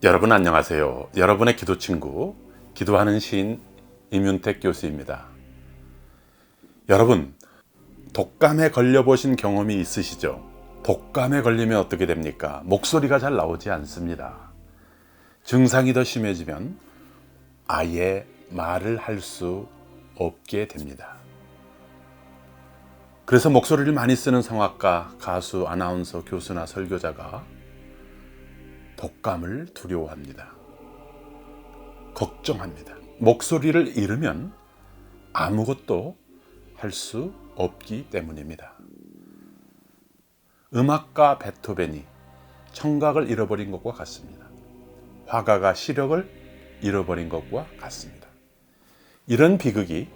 여러분 안녕하세요. 여러분의 기도 친구, 기도하는 시인 임윤택 교수입니다. 여러분, 독감에 걸려보신 경험이 있으시죠? 독감에 걸리면 어떻게 됩니까? 목소리가 잘 나오지 않습니다. 증상이 더 심해지면 아예 말을 할 수 없게 됩니다. 그래서 목소리를 많이 쓰는 성악가, 가수, 아나운서, 교수나 설교자가 독감을 두려워합니다. 걱정합니다. 목소리를 잃으면 아무것도 할 수 없기 때문입니다. 음악가 베토벤이 청각을 잃어버린 것과 같습니다. 화가가 시력을 잃어버린 것과 같습니다. 이런 비극이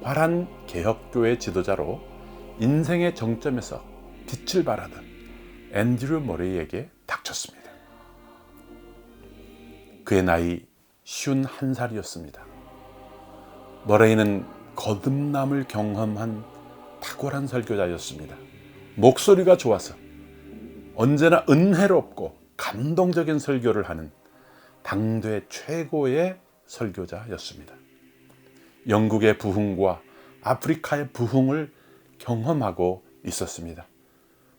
화란 개혁교회 지도자로 인생의 정점에서 빛을 발하던 앤드류 머레이에게 닥쳤습니다. 그의 나이 51살이었습니다. 머레이는 거듭남을 경험한 탁월한 설교자였습니다. 목소리가 좋아서 언제나 은혜롭고 감동적인 설교를 하는 당대 최고의 설교자였습니다. 영국의 부흥과 아프리카의 부흥을 경험하고 있었습니다.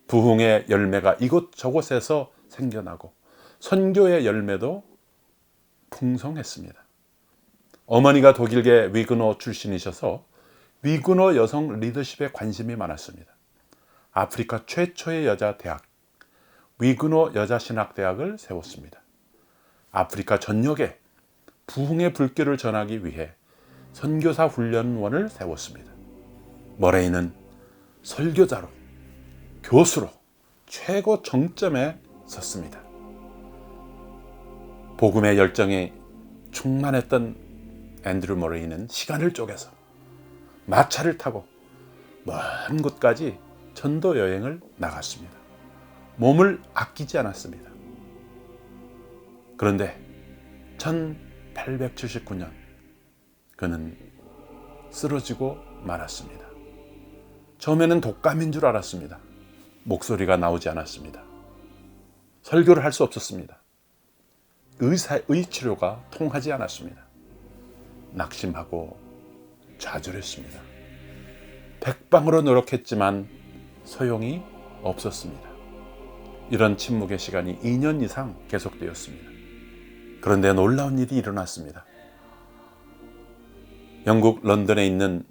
부흥의 열매가 이곳저곳에서 생겨나고 선교의 열매도 풍성했습니다. 어머니가 독일계 위그너 출신이셔서 위그너 여성 리더십에 관심이 많았습니다. 아프리카 최초의 여자 대학, 위그너 여자신학대학을 세웠습니다. 아프리카 전역에 부흥의 불길을 전하기 위해 선교사 훈련원을 세웠습니다. 머레이는 설교자로, 교수로 최고 정점에 섰습니다. 복음의 열정이 충만했던 앤드류 머레이는 시간을 쪼개서 마차를 타고 먼 곳까지 전도 여행을 나갔습니다. 몸을 아끼지 않았습니다. 그런데 1879년 그는 쓰러지고 말았습니다. 처음에는 독감인 줄 알았습니다. 목소리가 나오지 않았습니다. 설교를 할 수 없었습니다. 의사의 치료가 통하지 않았습니다. 낙심하고 좌절했습니다. 백방으로 노력했지만 소용이 없었습니다. 이런 침묵의 시간이 2년 이상 계속되었습니다. 그런데 놀라운 일이 일어났습니다. 영국 런던에 있는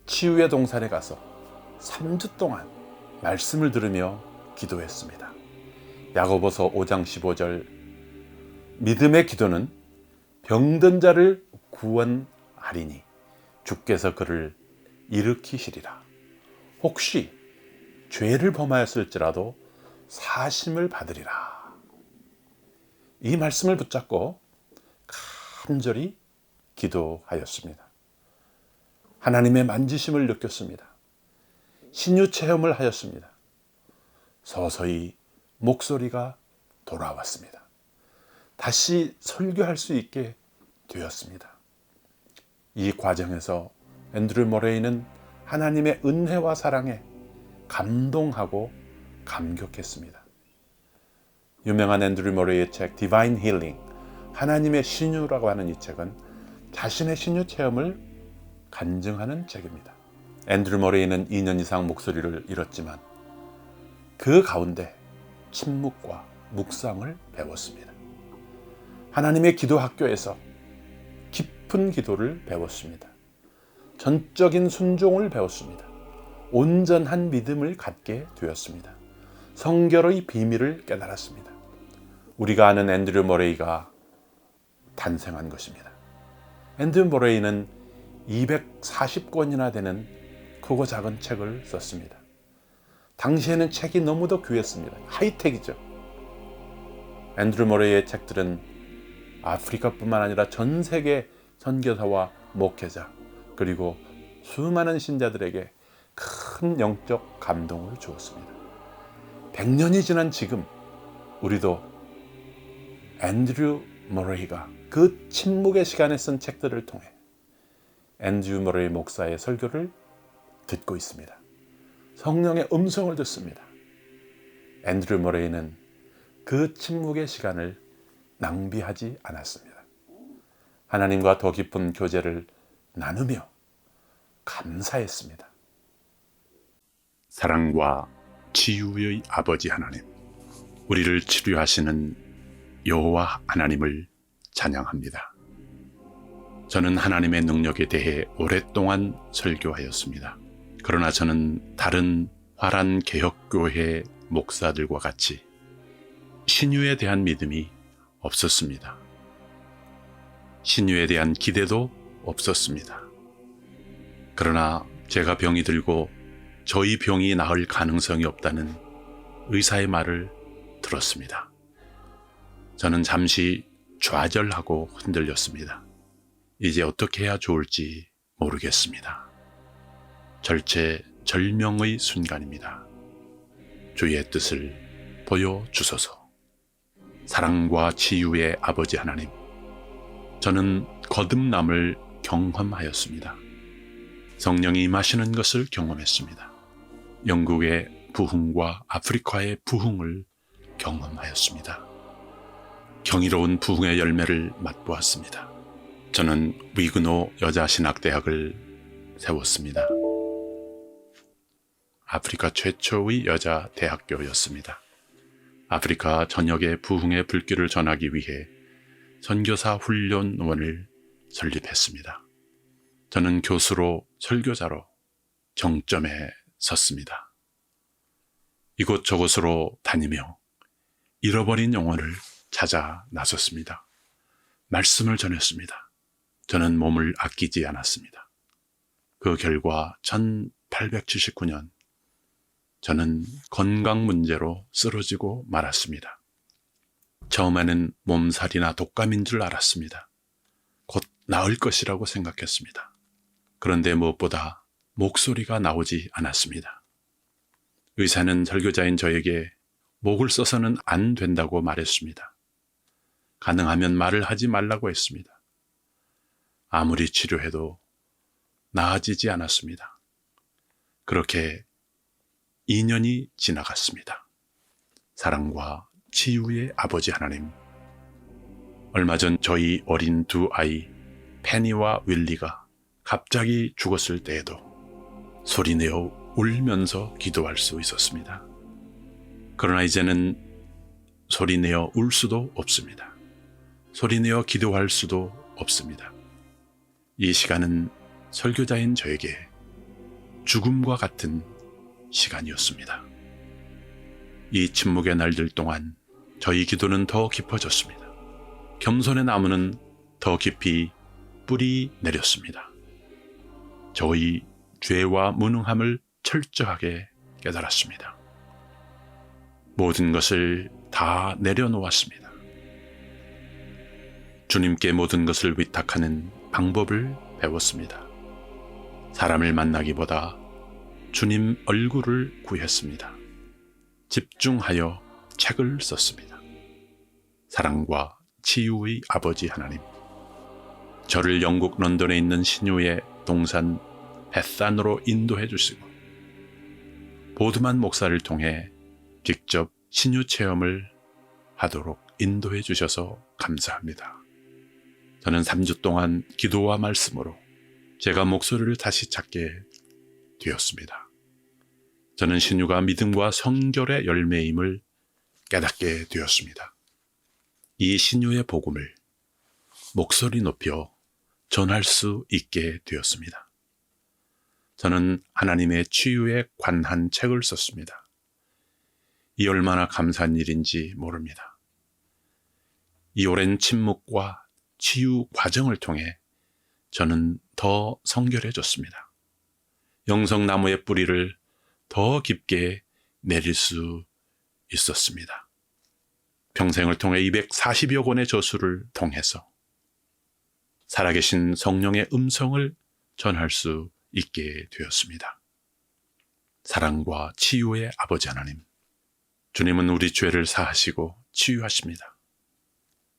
치유의 동산에 가서 3주 동안 말씀을 들으며 기도했습니다. 야고보서 5장 15절, 믿음의 기도는 병든 자를 구원하리니 주께서 그를 일으키시리라. 혹시 죄를 범하였을지라도 사심을 받으리라. 이 말씀을 붙잡고 간절히 기도하였습니다. 하나님의 만지심을 느꼈습니다. 신유 체험을 하였습니다. 서서히 목소리가 돌아왔습니다. 다시 설교할 수 있게 되었습니다. 이 과정에서 앤드류 머레이는 하나님의 은혜와 사랑에 감동하고 감격했습니다. 유명한 앤드류 머레이의 책 디바인 힐링, 하나님의 신유라고 하는 이 책은 자신의 신유 체험을 간증하는 책입니다. 앤드류 머레이는 2년 이상 목소리를 잃었지만 그 가운데 침묵과 묵상을 배웠습니다. 하나님의 기도 학교에서 깊은 기도를 배웠습니다. 전적인 순종을 배웠습니다. 온전한 믿음을 갖게 되었습니다. 성결의 비밀을 깨달았습니다. 우리가 아는 앤드류 머레이가 탄생한 것입니다. 앤드류 머레이는 240권이나 되는 크고 작은 책을 썼습니다. 당시에는 책이 너무도 귀했습니다. 하이텍이죠. 앤드류 머레이의 책들은 아프리카뿐만 아니라 전 세계 선교사와 목회자 그리고 수많은 신자들에게 큰 영적 감동을 주었습니다. 100년이 지난 지금 우리도 앤드류 머레이가 그 침묵의 시간에 쓴 책들을 통해 앤드류 머레이 목사의 설교를 듣고 있습니다. 성령의 음성을 듣습니다. 앤드류 머레이는 그 침묵의 시간을 낭비하지 않았습니다. 하나님과 더 깊은 교제를 나누며 감사했습니다. 사랑과 치유의 아버지 하나님, 우리를 치료하시는 여호와 하나님을 찬양합니다. 저는 하나님의 능력에 대해 오랫동안 설교하였습니다. 그러나 저는 다른 화란 개혁교회 목사들과 같이 신유에 대한 믿음이 없었습니다. 신유에 대한 기대도 없었습니다. 그러나 제가 병이 들고 저희 병이 나을 가능성이 없다는 의사의 말을 들었습니다. 저는 잠시 좌절하고 흔들렸습니다. 이제 어떻게 해야 좋을지 모르겠습니다. 절체절명의 순간입니다. 주의 뜻을 보여주소서. 사랑과 치유의 아버지 하나님, 저는 거듭남을 경험하였습니다. 성령이 임하시는 것을 경험했습니다. 영국의 부흥과 아프리카의 부흥을 경험하였습니다. 경이로운 부흥의 열매를 맛보았습니다. 저는 위그노 여자신학대학을 세웠습니다. 아프리카 최초의 여자 대학교였습니다. 아프리카 전역의 부흥의 불길을 전하기 위해 선교사 훈련원을 설립했습니다. 저는 교수로 설교자로 정점에 섰습니다. 이곳저곳으로 다니며 잃어버린 영혼을 찾아 나섰습니다. 말씀을 전했습니다. 저는 몸을 아끼지 않았습니다. 그 결과 1879년 저는 건강 문제로 쓰러지고 말았습니다. 처음에는 몸살이나 독감인 줄 알았습니다. 곧 나을 것이라고 생각했습니다. 그런데 무엇보다 목소리가 나오지 않았습니다. 의사는 설교자인 저에게 목을 써서는 안 된다고 말했습니다. 가능하면 말을 하지 말라고 했습니다. 아무리 치료해도 나아지지 않았습니다. 그렇게 2년이 지나갔습니다. 사랑과 치유의 아버지 하나님, 얼마 전 저희 어린 두 아이 페니와 윌리가 갑자기 죽었을 때에도 소리내어 울면서 기도할 수 있었습니다. 그러나 이제는 소리내어 울 수도 없습니다. 소리내어 기도할 수도 없습니다. 이 시간은 설교자인 저에게 죽음과 같은 시간이었습니다. 이 침묵의 날들 동안 저희 기도는 더 깊어졌습니다. 겸손의 나무는 더 깊이 뿌리 내렸습니다. 저희 죄와 무능함을 철저하게 깨달았습니다. 모든 것을 다 내려놓았습니다. 주님께 모든 것을 위탁하는 방법을 배웠습니다. 사람을 만나기보다 주님 얼굴을 구했습니다. 집중하여 책을 썼습니다. 사랑과 치유의 아버지 하나님, 저를 영국 런던에 있는 신유의 동산 벳산으로 인도해 주시고 보드만 목사를 통해 직접 신유 체험을 하도록 인도해 주셔서 감사합니다. 저는 3주 동안 기도와 말씀으로 제가 목소리를 다시 찾게 되었습니다. 저는 신유가 믿음과 성결의 열매임을 깨닫게 되었습니다. 이 신유의 복음을 목소리 높여 전할 수 있게 되었습니다. 저는 하나님의 치유에 관한 책을 썼습니다. 이 얼마나 감사한 일인지 모릅니다. 이 오랜 침묵과 치유 과정을 통해 저는 더 성결해졌습니다. 영성나무의 뿌리를 더 깊게 내릴 수 있었습니다. 평생을 통해 240여 권의 저수를 통해서 살아계신 성령의 음성을 전할 수 있게 되었습니다. 사랑과 치유의 아버지 하나님, 주님은 우리 죄를 사하시고 치유하십니다.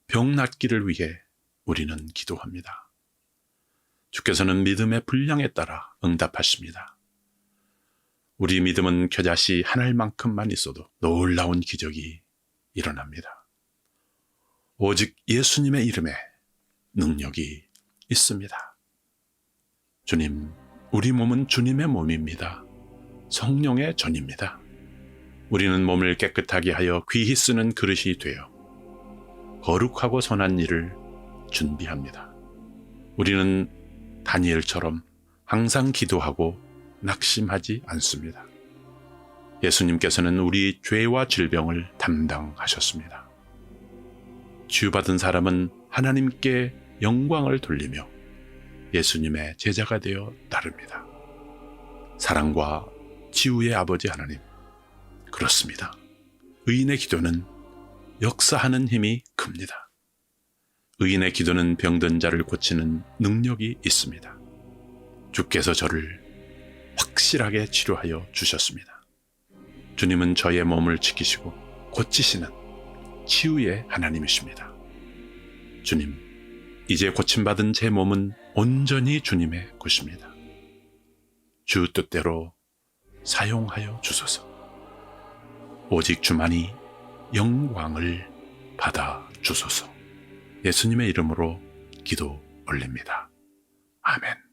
병 낫기를 위해 우리는 기도합니다. 주께서는 믿음의 분량에 따라 응답하십니다. 우리 믿음은 겨자씨 한 알만큼만 있어도 놀라운 기적이 일어납니다. 오직 예수님의 이름에 능력이 있습니다. 주님, 우리 몸은 주님의 몸입니다. 성령의 전입니다. 우리는 몸을 깨끗하게 하여 귀히 쓰는 그릇이 되어 거룩하고 선한 일을 준비합니다. 우리는 다니엘처럼 항상 기도하고 낙심하지 않습니다. 예수님께서는 우리 죄와 질병을 담당하셨습니다. 치유받은 사람은 하나님께 영광을 돌리며 예수님의 제자가 되어 따릅니다. 사랑과 치유의 아버지 하나님, 그렇습니다. 의인의 기도는 역사하는 힘이 큽니다. 의인의 기도는 병든 자를 고치는 능력이 있습니다. 주께서 저를 확실하게 치료하여 주셨습니다. 주님은 저의 몸을 지키시고 고치시는 치유의 하나님이십니다. 주님, 이제 고침받은 제 몸은 온전히 주님의 것입니다. 주 뜻대로 사용하여 주소서. 오직 주만이 영광을 받아 주소서. 예수님의 이름으로 기도 올립니다. 아멘.